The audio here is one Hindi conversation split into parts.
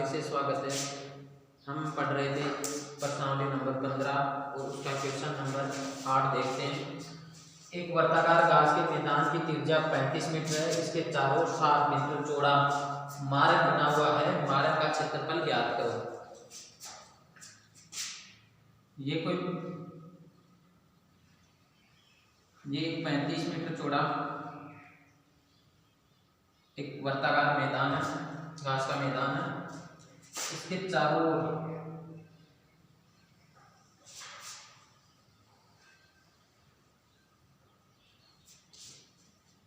से स्वागत है। हम पढ़ रहे थे प्रश्नावली नंबर 15 और उसका क्वेश्चन नंबर 8 देखते हैं। एक वर्ताकार घास के मैदान की त्रिज्या 35 मीटर है। इसके चारों 7 मीटर चौड़ा मार्ग बना हुआ है। मार्ग का क्षेत्रफल ज्ञात करो। ये 35 मीटर चौड़ा एक वर्ताकार मैदान है, घास का मैदान है। इसके चारों ओर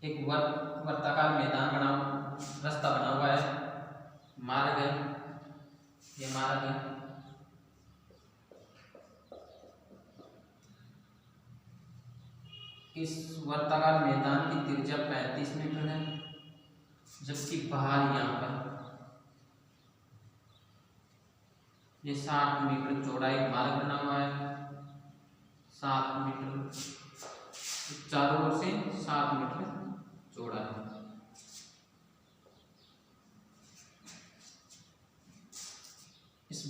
एक वर्ताकार मैदान रास्ता बना हुआ है, मार्ग है। ये मार्ग है। इस वर्ताकार मैदान की त्रिज्या 35 मीटर है, जबकि बाहर यहाँ पर ये 7 मीटर चौड़ा एक मार्ग बना हुआ है। 7 मीटर, चारों ओर से 7 मीटर चौड़ा है। इस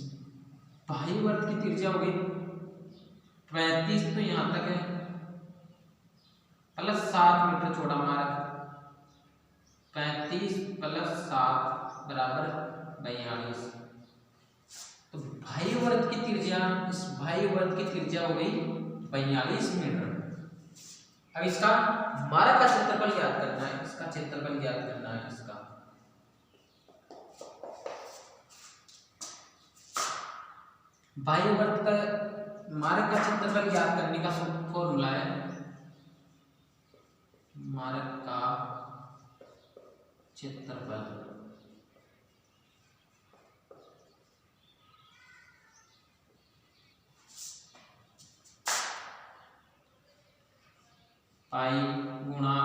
बाह्य वर्त की त्रिज्या हो गई 35, तो यहाँ तक है, प्लस 7 मीटर चौड़ा मार्ग। 35 प्लस 7 बराबर 42। तो बाह्य वर्त की त्रिज्या, इस बाह्य वर्त की त्रिज्या हो गई 42 मीटर। अब इसका मार्ग का क्षेत्रफल ज्ञात करना है। इसका क्षेत्रफल ज्ञात करना है। इसका बाह्य वर्त का मार्ग का क्षेत्रफल ज्ञात करने का फॉर्मूला है मार्ग का क्षेत्रफल पाई गुणा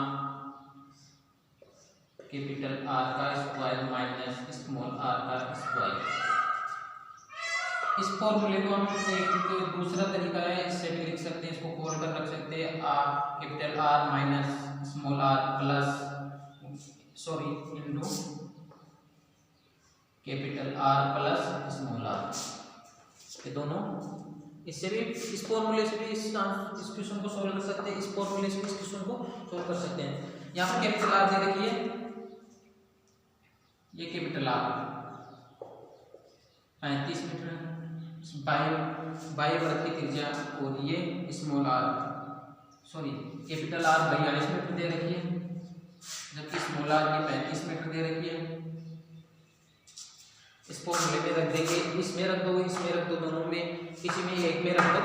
कैपिटल आर का स्क्वायर माइनस स्मॉल आर का स्क्वायर। इस फॉर्मूले को हम एक दूसरा तरीका है, इससे भी लिख सकते हैं, इसको खोल कर रख सकते हैं। Capital R minus small R plus into capital R plus small R, ये दोनों। इससे भी, इस फॉर्मूले से भी इस क्वेश्चन को सॉल्व कर सकते हैं, इस फॉर्मूले से भी इस क्वेश्चन को सॉल्व कर सकते हैं। यहाँ पर कैपिटल आर दे रखी है, ये कैपिटल आर 35 मीटर बाह्य वर्त की त्रिज्या, और ये small R capital R 42 metre दे रखी है, जबकि स्मॉल आर की 35 मीटर दे रखी है। इस फॉर्मूले में रख देंगे, इसमें रख दो, इसमें रख दो, दोनों में किसी में एक में रख दो,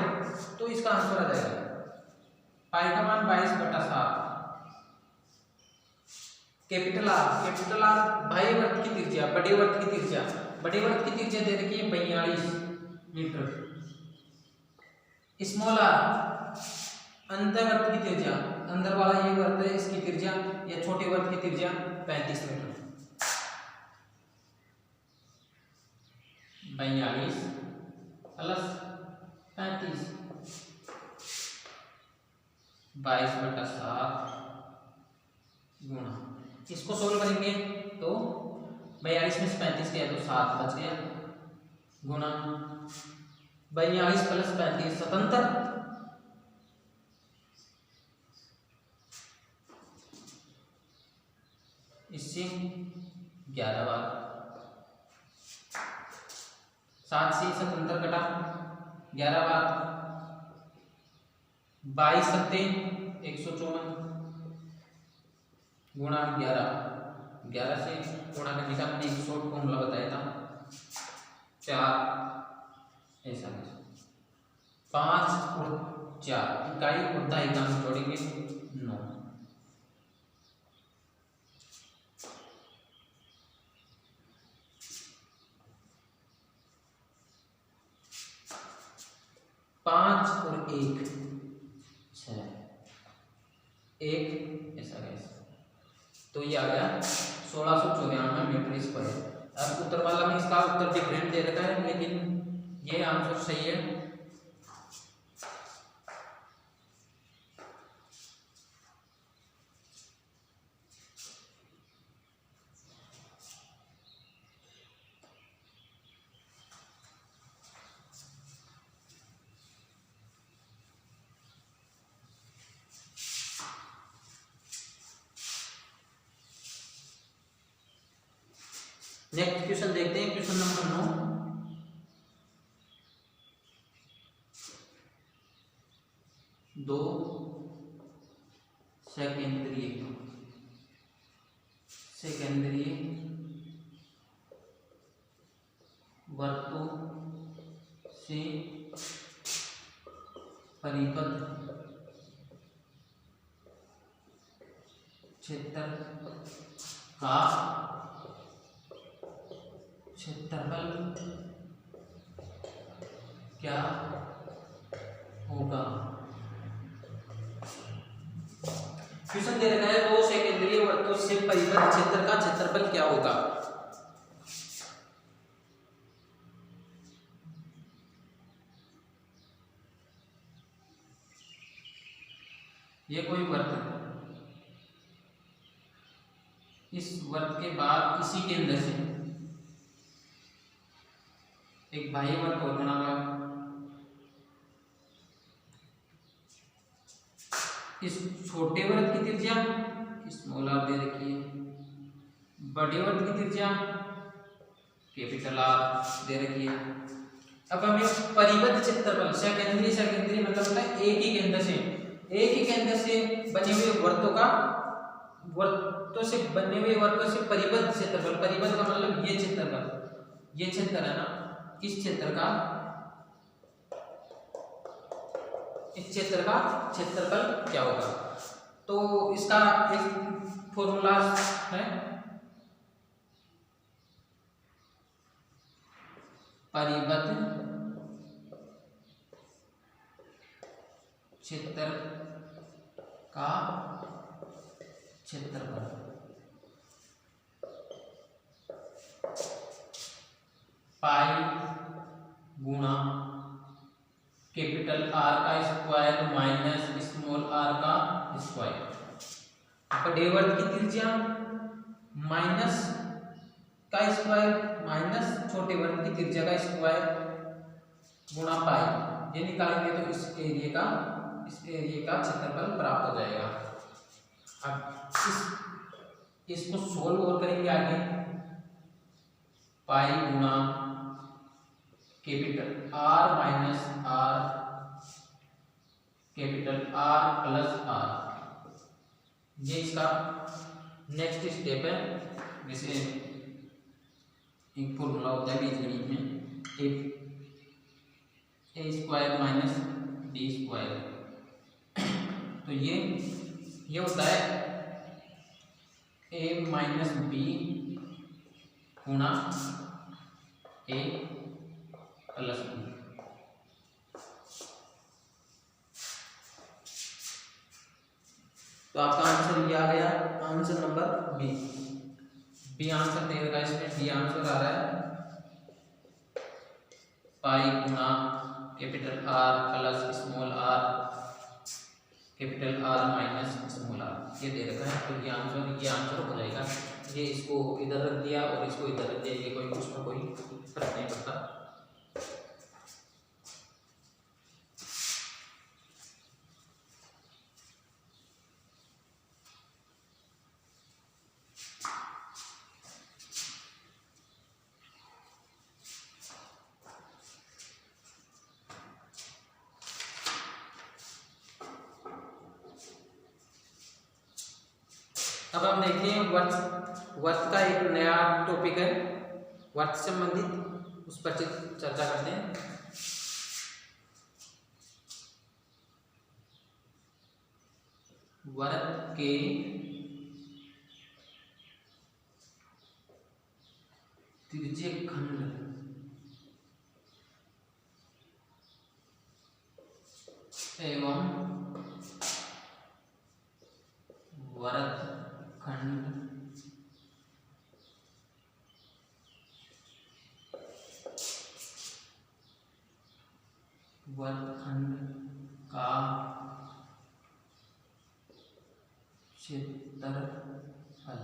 तो इसका आंसर आ जाएगा। पाई का मान 22/7। कैपिटल आर बाह्य वर्त की त्रिज्या, बड़े वर्त की त्रिज्या दे रखी है 42 मीटर। स्मॉल आर अंतर वर्त की त्रिज्या, अंदर वाला ये वर्त है, इसकी त्रिज्या या छोटे वर्त की त्रिज्या 35 मीटर। 42 प्लस 35 22/7 गुणा, इसको सोल्व करेंगे तो 42 में से 35 गया तो 7 बच गया, गुणा 42 प्लस 35 77, इससे 11 बार 7 से 77 कटा 11 बार 22 सत्ते 154 गुणा 11 से गुणा करने का मैंने एक शॉर्ट फॉर्मूला बताया था, 4 ऐसा 5 और 4 इकाई और दहाई का हम जोड़ेंगे 9। 5 और 1 6, 1 ऐसा गया, तो ये आ गया 1694 मीटर स्क्वायर। अब उत्तर वाला में इसका उत्तर डिफरेंट दे रखा है, लेकिन ये आंसर सही है। नेक्स्ट क्वेश्चन देखते हैं, क्वेश्चन नंबर 9। दो सेकेंद्रीय वृत्तों से परिबद्ध क्षेत्रफल क्या होगा। क्वेश्चन दे रखा है दो सेकेंद्रीय वृत्तों से परिबद्ध क्षेत्र का क्षेत्रफल क्या होगा। ये कोई वृत्त है, इस वृत्त के बाद इसी के अंदर से एक बाह्य वृत्त और बना हुआ है। इस छोटे वृत्त की त्रिज्या स्मॉल आर दे रखी है, बड़े वृत्त की त्रिज्या कैपिटल आर दे रखी है। अब हमें परिबद्ध क्षेत्रफल सेकेंडरी मतलब होता है एक ही केंद्र से बने हुए वृत्तों से बने हुए वर्गों से परिबद्ध क्षेत्रफल। परिबद्ध का मतलब ये क्षेत्रफल, ये क्षेत्र है ना, इस क्षेत्र का क्षेत्रफल क्या होगा। तो इसका एक फॉर्मूला है, परिबद्ध क्षेत्र का क्षेत्रफल पाई गुणा कैपिटल आर का स्क्वायर माइनस स्मॉल आर का स्क्वायर। बड़े वर्ग की त्रिज्या माइनस का स्क्वायर माइनस छोटे वर्ग की त्रिज्या का स्क्वायर गुणा पाई। ये निकालेंगे तो इस एरिया का क्षेत्रफल प्राप्त हो जाएगा। अब इसको सोल्व और करेंगे आगे। पाई गुणा capital R minus R capital R plus R, ये इसका नेक्स्ट स्टेप है। जैसे एक फॉर्मूला होता है बीजगणित में, ए स्क्वायर माइनस बी स्क्वायर। तो ये होता है ए माइनस बी गुणा ए प्लस बी। तो आपका आंसर ये आ गया, आंसर नंबर बी आंसर दे रखा है इसमें, बी आंसर आ रहा है पाई गुणा capital R plus small R capital R minus small R, ये दे रखा है। तो ये आंसर हो जाएगा। ये इसको इधर रख दिया और इसको इधर रख दिया, ये कोई उसमें कोई फर्क नहीं पड़ता। अब हम देखते हैं वर्त का एक नया टॉपिक है, वर्त से संबंधित, उस पर चर्चा करते हैं। वर्त के त्रिज्यीय खंड एवं वर्त खंड वर्तखंड का क्षेत्रफल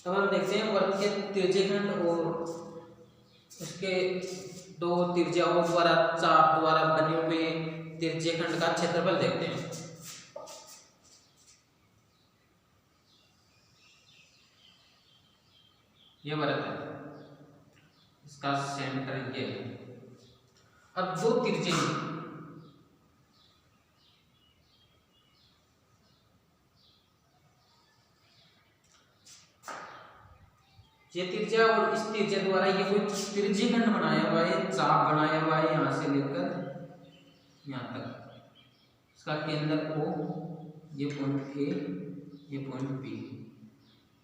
अब हम देखते हैं वर्त के त्रिज्यीय खंड और उसके दो त्रिज्याओं द्वारा चाप द्वारा बने हुए त्रिज्यीय खंड का क्षेत्रफल देखते हैं। ये वृत्त है, इसका सेंटर ये है। अब दो तिरछे ये त्रिज्या और इस त्रिज्या द्वारा ये कोई त्रिज्यी खंड बनाया हुआ है, चाप बनाया हुआ है यहाँ से लेकर यहाँ तक। इसका केंद्र O, ये पॉइंट A, ये पॉइंट B।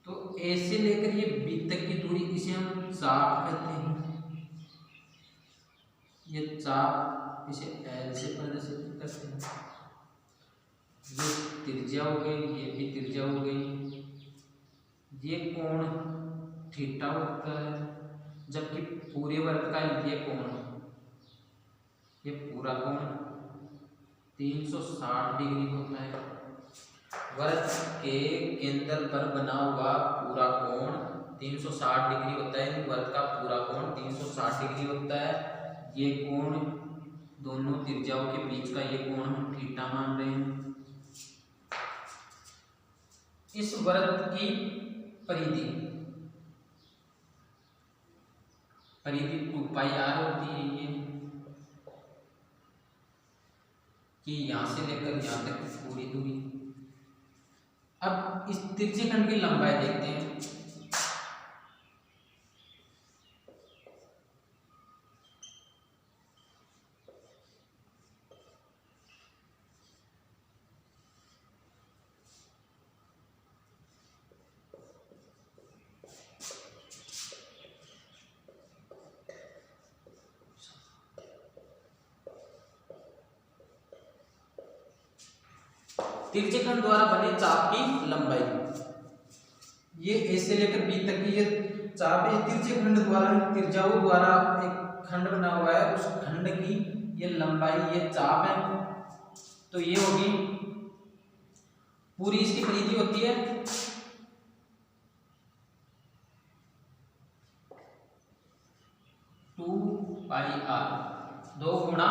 तो A से लेकर ये B तक की दूरी इसे हम चाप कहते हैं। ये चाप इसे L से प्रदर्शित करते हैं। ये त्रिज्या हो गई, ये भी त्रिज्या हो गई। ये कोण थीटा होता है, जबकि पूरे वृत्त का ये कोण, ये पूरा कोण 360 डिग्री होता है। वृत्त के केंद्र पर बना हुआ पूरा कोण 360 डिग्री होता है। वृत्त का पूरा कोण 360 डिग्री होता है। ये कोण दोनों त्रिज्याओं के बीच का ये कोण हम थीटा मान रहे हैं। इस वृत्त की परिधि 2πr होती है, ये कि यहां से लेकर यहां तक पूरी दूरी। अब इस तिरछे खंड की लंबाई देखते हैं। तिरछे खंड द्वारा बने चाप की लंबाई, ये ए से लेकर बी तक की ये चाप है। तिरछे खंड द्वारा त्रिज्याओं द्वारा एक खंड बना हुआ है, उस खंड की ये लंबाई, ये चाप है। तो ये होगी पूरी, इसकी परिधि होती है 2πr, 2 गुणा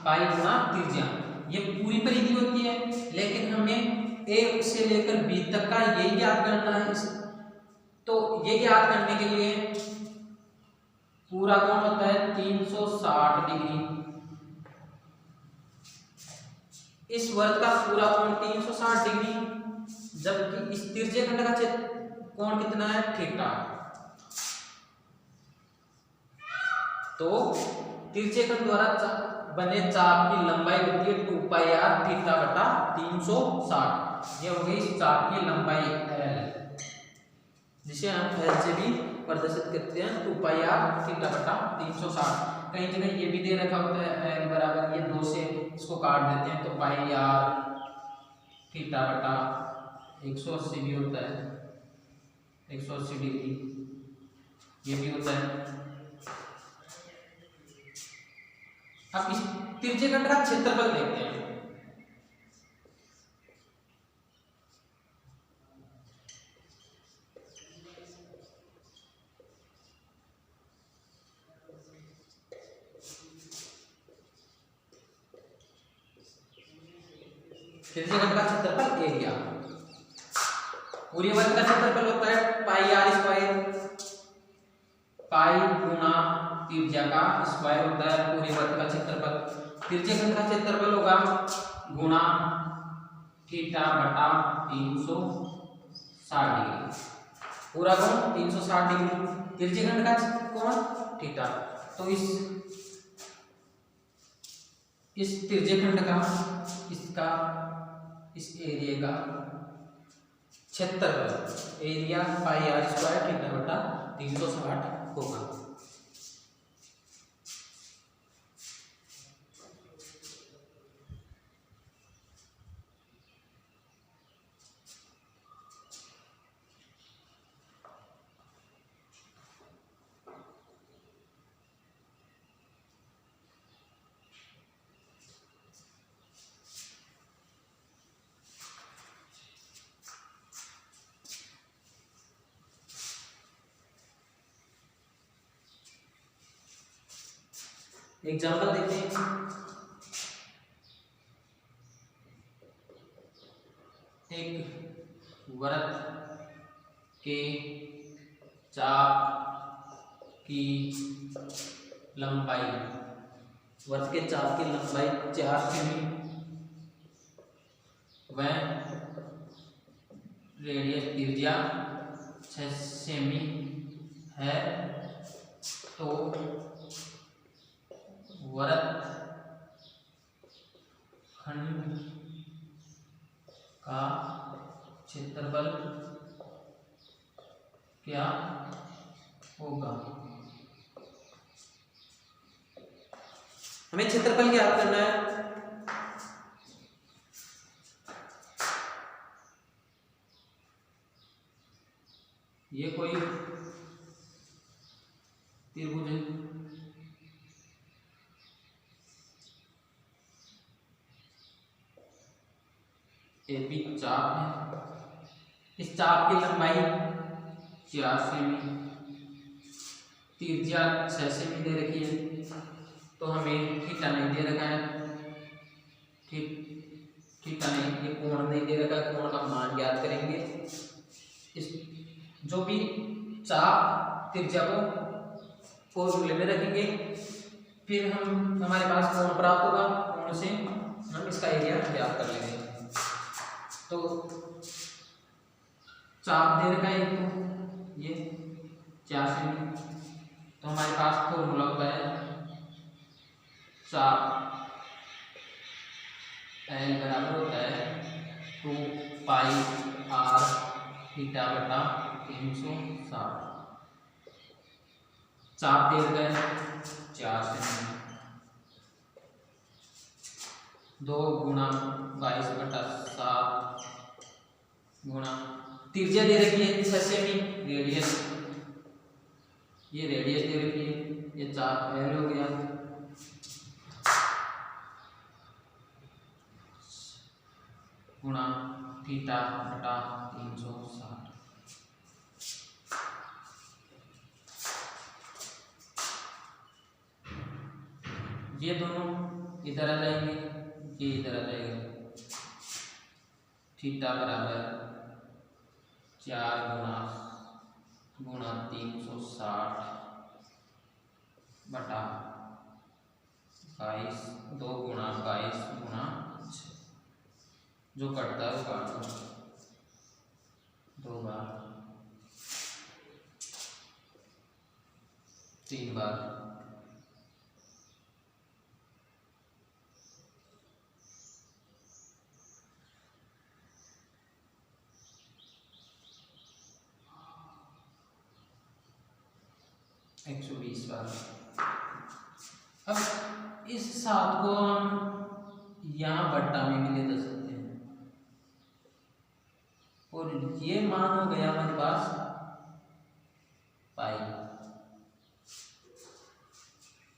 पाई गुणा त्रिज्या। ये पूरी परिधि होती है, लेकिन हमें ए से लेकर बी तक का ये ज्ञात करना है। तो ये ज्ञात करने के लिए पूरा कोण होता है 360 डिग्री। इस वृत्त का पूरा कोण 360 डिग्री, जबकि इस तिरछे खंड का कोण कितना है, थीटा। तो तिरछे खंड द्वारा बने चाप की लंबाई होती है 2πr थीटा बटा 360। ये हो गई इस चाप की लंबाई L, जिसे हम L से भी प्रदर्शित करते हैं 2πr थीटा बटा 360। कहीं जगह ये भी दे रखा होता है L बराबर, ये 2 से इसको काट देते हैं तो πr थीटा बटा 180 भी होता है, 180 डिग्री ये भी होता है। अब इस तिरछे खंड का क्षेत्रफल देखते हैं। तिरछे खंड का क्षेत्रफल एरिया, पूरे वर्ग का क्षेत्रफल होता है πr², पाई गुना त्रिज्या का स्क्वायर होता है पूरे वृत्त का क्षेत्रफल। तिरछे खंड का क्षेत्रफल होगा गुणा थीटा बटा 360 डिग्री। पूरा कोण 360 डिग्री, तिरछे खंड का कोण थीटा। तो इस तिरछे खंड का, इसका, इस एरिया का क्षेत्रफल एरिया πr² थीटा बटा 360 होगा। एग्जाम्पल देखते हैं। एक वृत्त के चाप की लंबाई, वृत्त के चाप की लंबाई 4 सेमी व रेडियस त्रिज्या 6 सेमी है तो वृत्तखंड का क्षेत्रफल क्या होगा। हमें क्षेत्रफल ज्ञात करना है। ये कोई त्रिभुज है, ए बी चाप है। इस चाप की लंबाई 4 सेमी, त्रिज्या 6 सेमी दे रखी है तो हमें थीटा नहीं दे रखा है, थीटा नहीं, ये कोण नहीं दे रखा है, कोण का मान ज्ञात करेंगे। इस जो भी चाप त्रिज्या को फॉर्मूले में रखेंगे, फिर हमारे पास कोण प्राप्त होगा, कोण से हम इसका एरिया ज्ञात कर लेंगे। तो चाप दे रखा है तो ये 4 सेमी, तो हमारे पास फॉर्मूला होता है चाप एल बराबर होता है 2 पाई आर थीटा बटा 360। चाप दे रखा है 4 सेमी, 2 गुणा 22/7 गुणा त्रिज्या दे रखी है 6 सेमी, रेडियस, ये रेडियस दे रखी है, ये 4 एल हो गया, गुणा थीटा बटा 360। ये दोनों इधर आ जाएंगे, ये इधर आ जाएगा, थीटा बराबर 4 गुणा 360 बटा 22, 2 गुणा 22 गुणा 6, जो कटता है वो काट दो 2 बार 3 बार, एक 120 बार। अब इस 7 को हम यहाँ बट्टा में भी ले जा सकते हैं और ये मान हो गया हमारे पास पाई,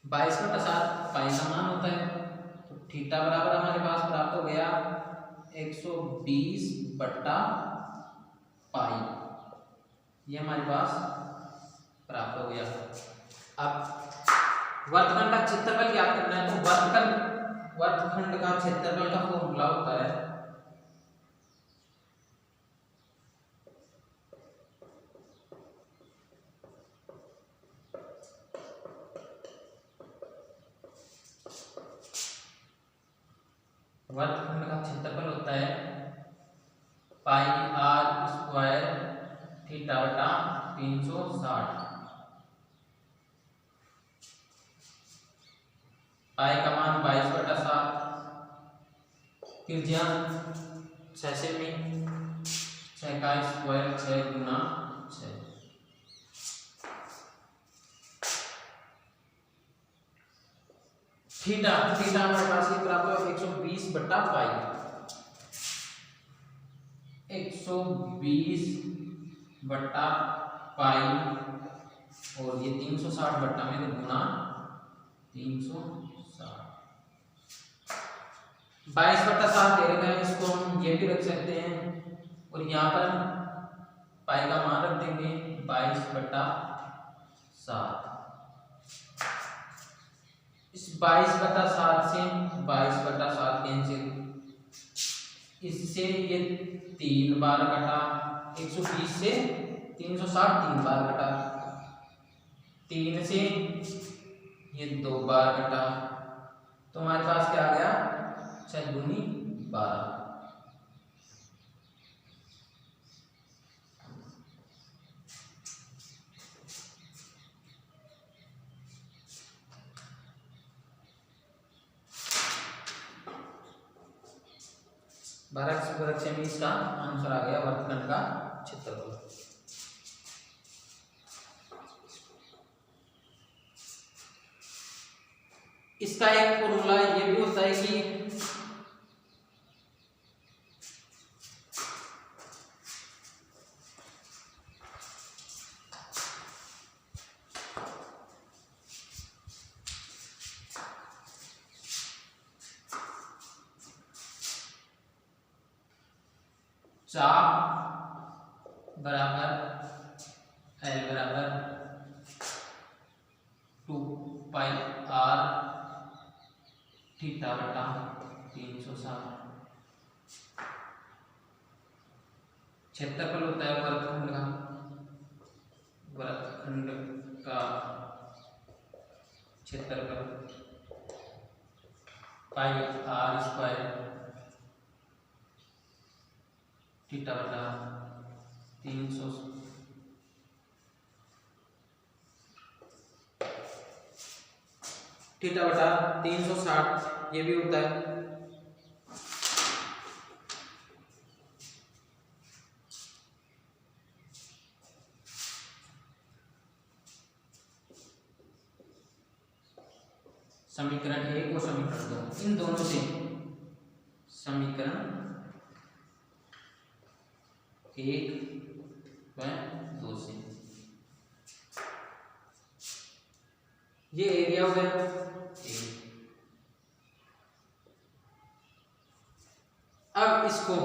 22/7 पाई का मान होता है, तो थीटा बराबर हमारे पास प्राप्त हो गया 120/पाई, ये हमारे पास प्राप्त हो गया। अब वर्तखंड का क्षेत्रफल ज्ञात करना है, तो वर्तखंड का क्षेत्रफल का फॉर्मूला होता है वर्तखंड का क्षेत्रफल होता है पाई आर स्क्वायर थीटा बटा 360। पाई का मान 22/7, त्रिज्या 6 सेमी, 6 का स्क्वायर 6 गुना 6, थीटा हमारे पास ये प्राप्त हो 120/पाई, 120/पाई और ये 360 में गुना 360, 22/7 दे रखा है, इसको हम ये भी रख सकते हैं और यहाँ पर पाई का मान रख देंगे 22/7। इस 22/7 से 22/7 कैंसिल, इससे ये 3 बार कटा, 120 से 360 3 बार कटा, 3 से ये 2 बार कटा, तो हमारे पास क्या आ गया 6 दूनी 12। में इसका आंसर आ गया वर्तखंड का क्षेत्रफल। इसका एक फॉर्मूला ये भी होता है कि चाप बराबर एल बराबर 2 पाई आर थीटा बटा 360। क्षेत्रफल होता है वर्तखंड का क्षेत्रफल पाई आर स्क्वायर थीटा बटा 300 थीटा बटा 360 ये भी होता है। समीकरण 1 और समीकरण 2 इन दोनों से समीकरण 1 व 2 से ये एरिया हो गया। अब इसको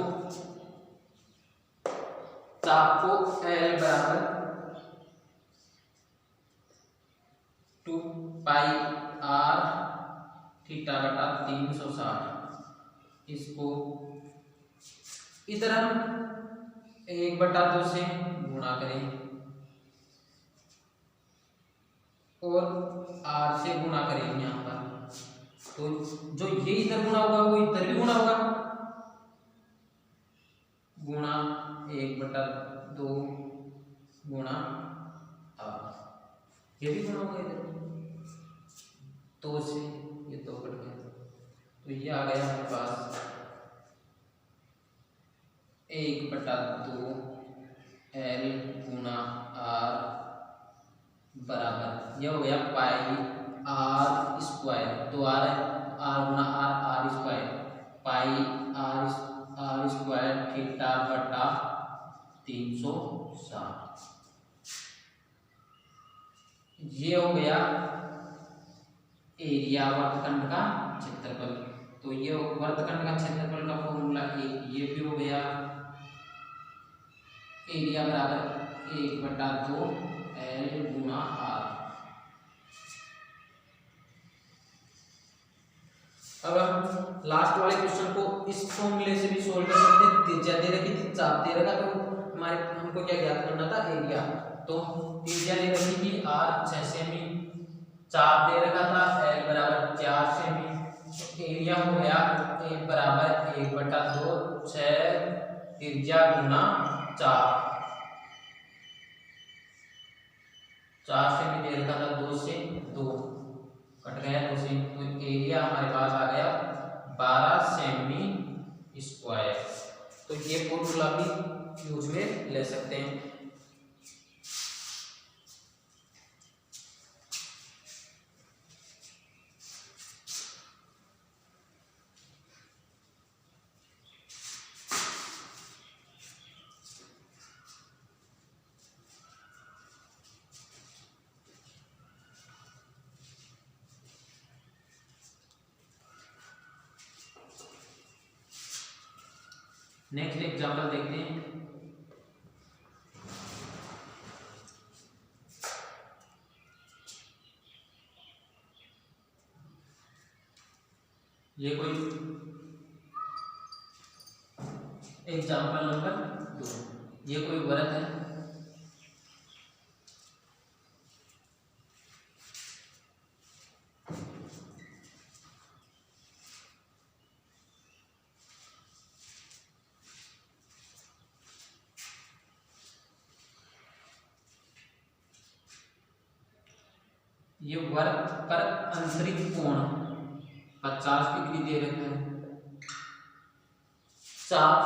चाप को L बराबर 2 पाई आर थीटा बटा 360 इसको इधर हम 1/2 से गुणा करें और आर से गुणा करेंगे यहाँ पर, तो जो ये इधर गुणा होगा वो इधर भी गुणा होगा, गुणा 1/2 गुणा आर, ये भी गुणा होगा इधर 2 से, ये 2 कट गया, तो ये आ गया हमारे पास 1/2 L गुणा आर बराबर यह हो गया पाई आर स्क्वायर, तो आर गुणा R square pi R square theta बटा 360। ये हो गया एरिया वर्तखंड का क्षेत्रफल। तो ये वर्तखंड का क्षेत्रफल का फॉर्मूला ये भी हो गया एरिया बराबर 1/2 L गुणा आर। अब हम लास्ट वाले क्वेश्चन को इस फॉर्मूले से भी सोल्व कर सकते हैं। त्रिज्या दे रखी थी, चाप दे रखा, तो हमारे हमको क्या ज्ञात करना था एरिया। तो त्रिज्या दे रखी थी r 6 सेमी, चाप दे रखा था L बराबर 4 सेमी, तो एरिया हो गया 1 बराबर 1/2 6 त्रिज्या गुना चाप, 4 सेमी दे रखा था 2 से 2 कट गया 2 से, तो एरिया हमारे पास आ गया 12 सेमी स्क्वायर। तो ये फॉर्मूला भी यूज में ले सकते हैं। नेक्स्ट एग्जांपल देखते हैं। ये कोई एग्जांपल नंबर 2, ये कोई वृत्त है, ये वर्ग पर अंतरित कोण 50 डिग्री दे रखा है। चाप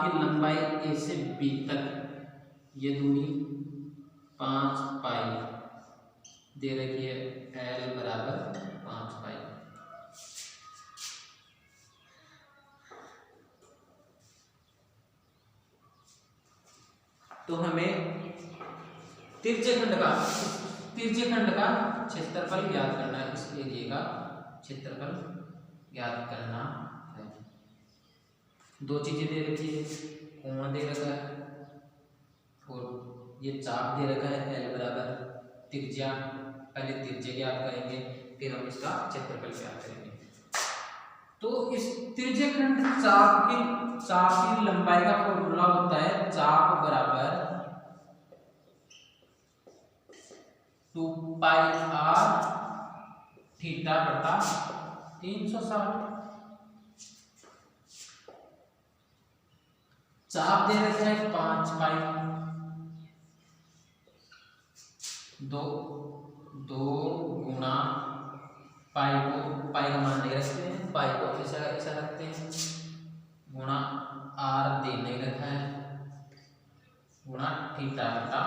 की लंबाई ए से बी तक ये दूरी 5 पाई दे रखी है। एल बराबर 5 पाई। तो हमें तिरछे खंड का क्षेत्रफल ज्ञात करना है। इस एरिया का क्षेत्रफल ज्ञात करना है। दो चीजें दे रखी है, कोण दे रखा है और ये चाप दे रखा है एल बराबर त्रिज्या। पहले त्रिज्या ज्ञात करेंगे, फिर हम इसका क्षेत्रफल ज्ञात करेंगे। तो इस त्रिज्य खंड चाप की लंबाई का फॉर्मूला होता है चाप बराबर 2 पाई आर थीटा बटा 360। चाप दे रखा है 5 पाई, दो गुना पाई का मान नहीं रखते हैं, पाई को ऐसा रखते हैं, गुणा आर दे नहीं रखा है, गुणा थीटा बटा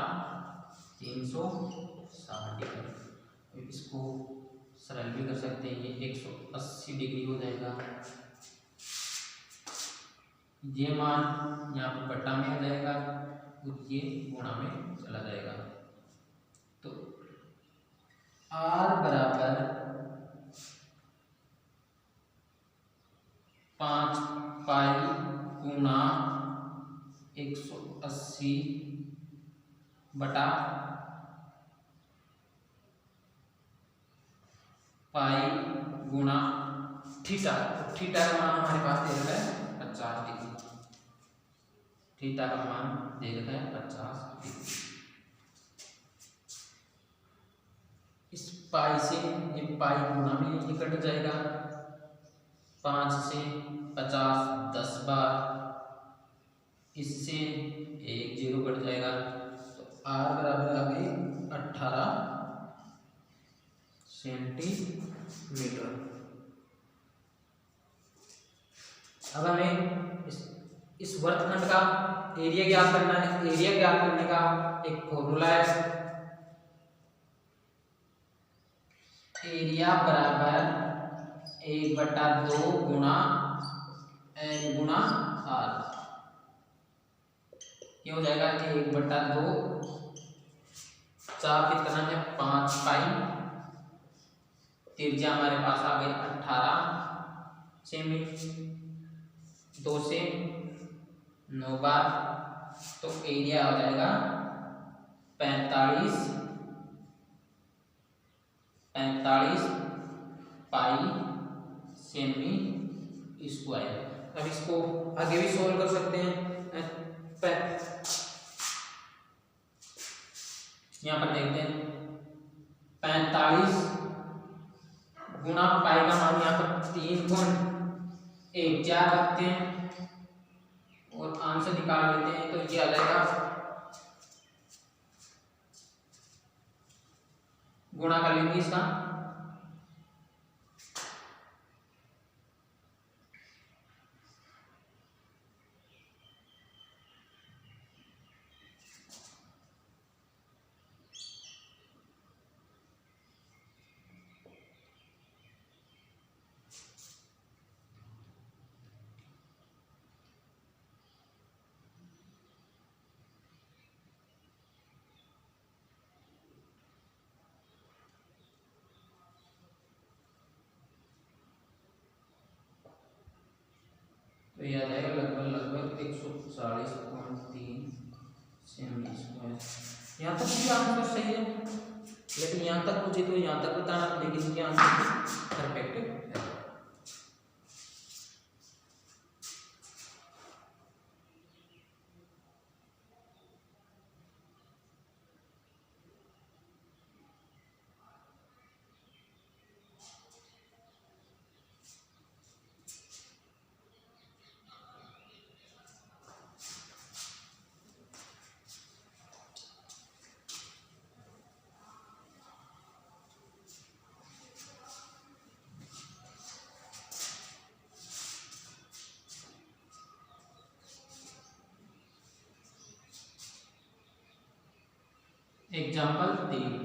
360 डिग्री। इसको सरल भी कर सकते हैं, ये 180 डिग्री हो जाएगा। ये मान यहाँ पर बटा में आ जाएगा और ये गुणा में चला जाएगा। तो आर बराबर 5 पाई गुणा 180 बटा पाई गुणा थीटा। थीटा का मान हमारे पास दे रखा है 50 डिग्री। थीटा का मान दे रखा है 50 डिग्री। इस पाई से ये पाई गुणा में ये कट जाएगा, 5 से 50 10 बार, इससे 1 0 कट जाएगा। तो आर बराबर आ गई 18 सेंटीमीटर। अब हमें इस वर्तखंड का एरिया ज्ञात करना है। एरिया ज्ञात करने का एक फॉर्मूला है, एरिया बराबर 1/2 गुणा एन गुणा आर। ये हो जाएगा 1/2। चाप कितना है 5 पाई, त्रिज्या हमारे पास आ गई 18 सेमी, 2 से 9 बार, तो एरिया आ जाएगा 45 पाई सेमी स्क्वायर। अब इसको आगे भी सोल्व कर सकते हैं। यहाँ पर देखते हैं 45 गुणा पाई का मान यहाँ पर 3.14 रखते हैं और आंसर निकाल लेते हैं। तो ये आ जाएगा, गुणा कर लेंगे इसका, तो ये आ जाएगा लगभग 140.3 सेमी स्क्वायर। यहाँ तक भी आंसर सही है, लेकिन यहाँ तक पूछे तो यहाँ तक बताना, लेकिन ये आंसर परफेक्ट है। एग्जाम्पल 3,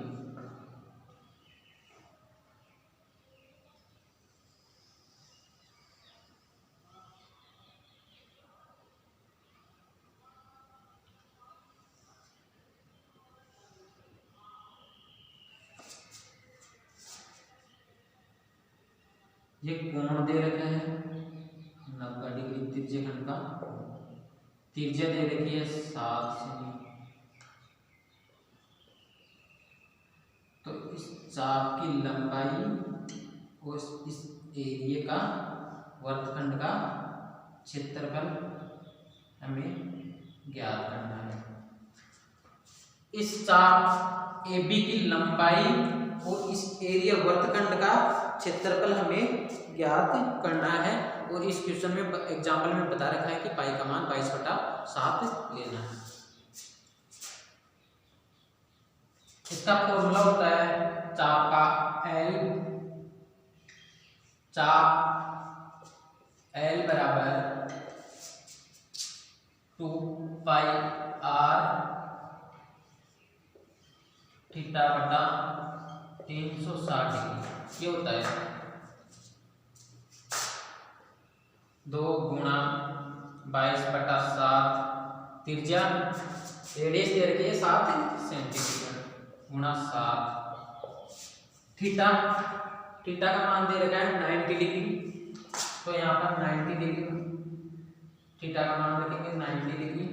ये कोण दे रखा है 90 डिग्री तिरछे खंड का, त्रिज्या दे रखी है 7 सेमी। तो इस चाप की लंबाई और इस एरिया का वर्तखंड का क्षेत्रफल हमें ज्ञात करना है। इस चाप AB की लंबाई और इस एरिया वर्तखंड का क्षेत्रफल हमें ज्ञात करना है। और इस क्वेश्चन में एग्जाम्पल में बता रखा है कि पाई का मान 22/7 लेना है। इसका फॉर्मूला होता है चाप का L बराबर 2πr थीटा बटा 360 डिग्री। ये होता है 2 गुणा 22/7 त्रिज्या रेडियस दे रखी है 7 सेंटीमीटर गुणा 7, थीटा का मान दे रखा है 90 डिग्री। तो यहाँ पर 90 डिग्री थीटा का मान रखेंगे 90 डिग्री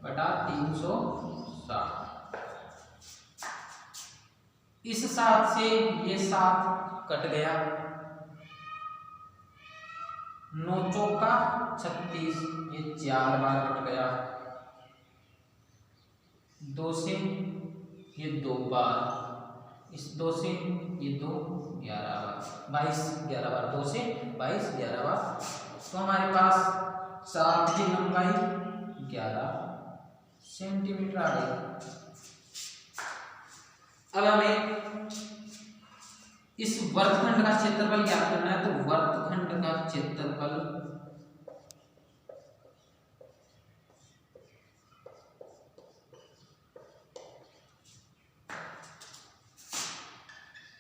बटा 360। इस 7 से ये 7 कट गया, 9 चौका 36, ये 4 बार कट गया, 2 से ये 2 बार, इस 2 से ये 2 11 बार, 22 11 बार, 2 से 22 11 बार। तो हमारे पास चाप की लंबाई 11 सेंटीमीटर आ गई। अब हमें इस वर्तखंड का क्षेत्रफल ज्ञात करना है। तो वर्तखंड का क्षेत्रफल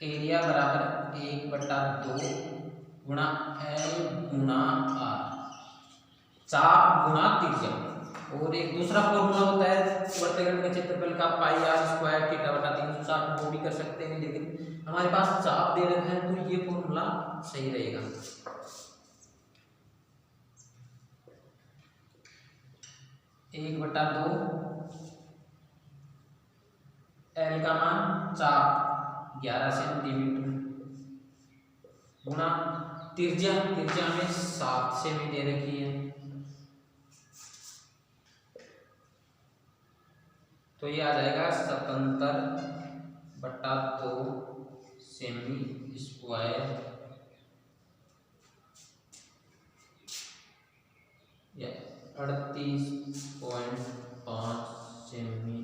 एरिया बराबर 1/2 गुणा L गुणा R, चाप गुणा त्रिज्या। और एक दूसरा फॉर्मूला होता है वर्तखंड के क्षेत्रफल का πr² थीटा बटा 360, वो भी कर सकते हैं, लेकिन हमारे पास चाप दे रखा है तो ये फॉर्मूला सही रहेगा। एक बटा 2 L का मान चाप 11 सेंटीमीटर गुणा त्रिज्या में 7 सेमी दे रखी है, तो ये आ जाएगा 77/2 सेमी स्क्वायर या 38.5 सेमी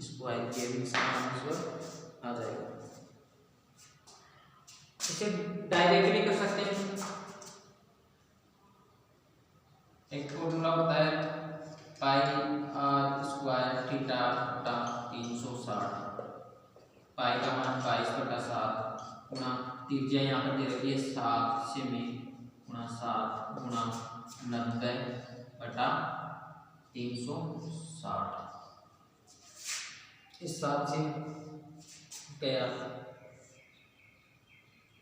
स्क्वायर के भी आंसर आ जाएगा। इसे डायरेक्ट भी कर सकते हैं। एक फॉर्मूला होता है πr² थीटा बटा 360, पाई का मान 22/7 गुणा त्रिज्या यहाँ पर दे रखी है 7 सेमी गुणा 7 गुणा 90/360। इस 7 से गया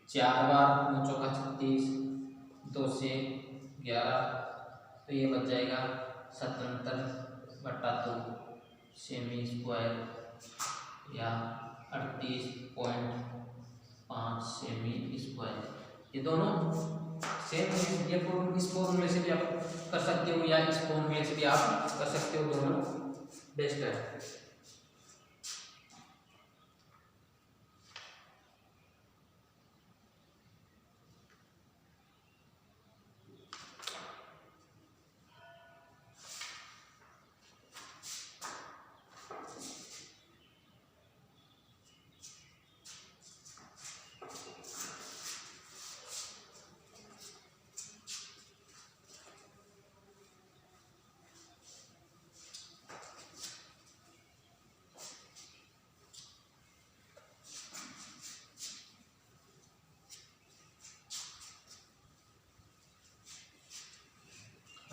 4 बार, 9 चौका 36, 2 से 11, तो ये बच जाएगा 77/2 सेमी स्क्वायर या 38.5 सेमी स्क्वायर। ये दोनों सेम है। ये इस फॉर्मूले से भी आप कर सकते हो या इस फॉर्मूले से भी आप कर सकते हो, दोनों बेस्ट है।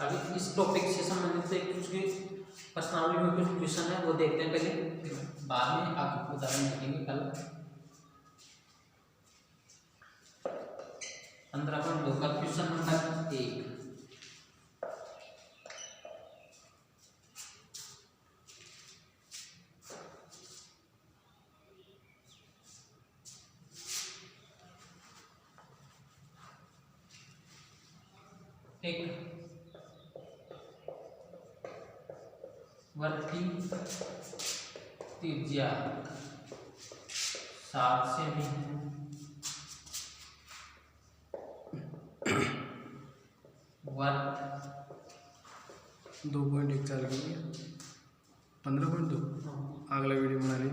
अभी इस टॉपिक से संबंधित एक उसकी प्रश्नावली में कुछ क्वेश्चन है वो देखते हैं पहले, फिर बाद में आपको उदाहरण देखेंगे कल। 15.2 का क्वेश्चन नंबर 1। एक वर्ती त्रिज्या 7 सेमी है, वर्त 2.1 की 15.2 अगला वीडियो बना ली।